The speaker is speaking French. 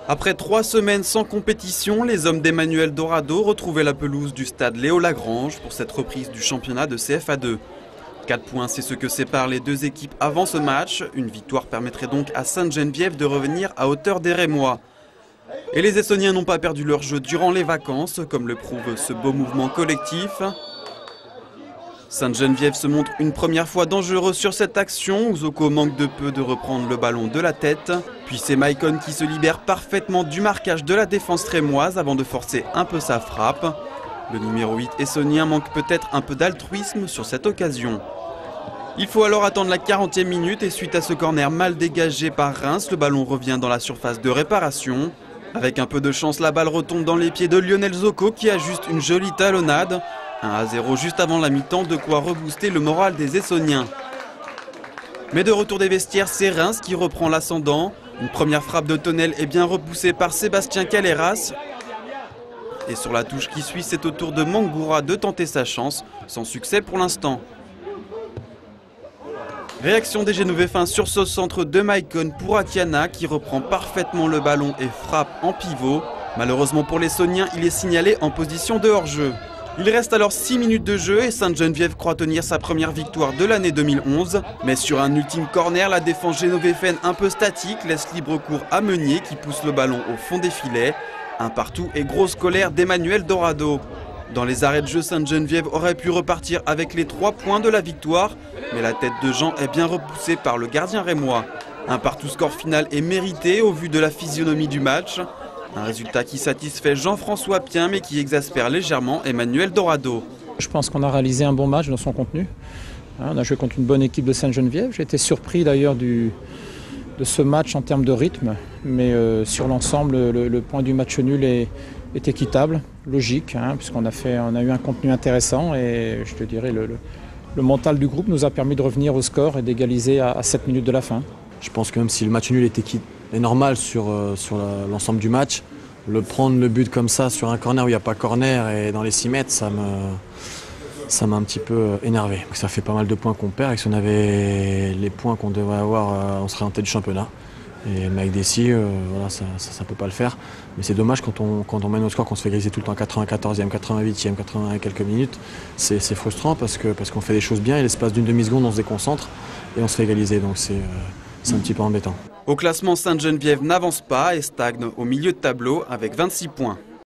Après 3 semaines sans compétition, les hommes d'Emmanuel Dorado retrouvaient la pelouse du stade Léo Lagrange pour cette reprise du championnat de CFA2. 4 points, c'est ce que séparent les deux équipes avant ce match. Une victoire permettrait donc à Sainte-Geneviève de revenir à hauteur des Rémois. Et les Essonniens n'ont pas perdu leur jeu durant les vacances, comme le prouve ce beau mouvement collectif. Sainte-Geneviève se montre une première fois dangereux sur cette action, où Zoko manque de peu de reprendre le ballon de la tête. Puis c'est Maicon qui se libère parfaitement du marquage de la défense rémoise avant de forcer un peu sa frappe. Le numéro 8 essonien manque peut-être un peu d'altruisme sur cette occasion. Il faut alors attendre la 40e minute et suite à ce corner mal dégagé par Reims, le ballon revient dans la surface de réparation. Avec un peu de chance, la balle retombe dans les pieds de Lionel Zoko qui ajuste une jolie talonnade. 1-0 juste avant la mi-temps, de quoi rebooster le moral des Essoniens. Mais de retour des vestiaires, c'est Reims qui reprend l'ascendant. Une première frappe de Tonnel est bien repoussée par Sébastien Caleras. Et sur la touche qui suit, c'est au tour de Mangoura de tenter sa chance, sans succès pour l'instant. Réaction des Génovéfins sur ce centre de Maicon pour Akiana qui reprend parfaitement le ballon et frappe en pivot. Malheureusement pour les Essoniens, il est signalé en position de hors-jeu. Il reste alors 6 minutes de jeu et Sainte-Geneviève croit tenir sa première victoire de l'année 2011. Mais sur un ultime corner, la défense génovéfaine un peu statique laisse libre cours à Meunier qui pousse le ballon au fond des filets. Un partout et grosse colère d'Emmanuel Dorado. Dans les arrêts de jeu, Sainte-Geneviève aurait pu repartir avec les 3 points de la victoire, mais la tête de Jean est bien repoussée par le gardien rémois. Un partout score final est mérité au vu de la physionomie du match. Un résultat qui satisfait Jean-François Pien mais qui exaspère légèrement Emmanuel Dorado. Je pense qu'on a réalisé un bon match dans son contenu. On a joué contre une bonne équipe de Sainte-Geneviève. J'ai été surpris d'ailleurs de ce match en termes de rythme, mais sur l'ensemble, le point du match nul est équitable, logique, puisqu'on a eu un contenu intéressant et je te dirais le mental du groupe nous a permis de revenir au score et d'égaliser à 7 minutes de la fin. Je pense que même si le match nul est normal sur l'ensemble du match, prendre le but comme ça sur un corner où il n'y a pas corner et dans les 6 mètres, ça m'a un petit peu énervé. Ça fait pas mal de points qu'on perd et si on avait les points qu'on devrait avoir, on serait en tête du championnat. Et avec Dessy, voilà, ça ne peut pas le faire. Mais c'est dommage quand on mène au score, qu'on se fait égaliser tout le temps 94e, 88e, 80 et quelques minutes. C'est frustrant parce qu'on fait des choses bien et l'espace d'une demi-seconde, on se déconcentre et on se fait égaliser. Donc c'est un petit peu embêtant. Au classement, Sainte-Geneviève n'avance pas et stagne au milieu de tableau avec 26 points.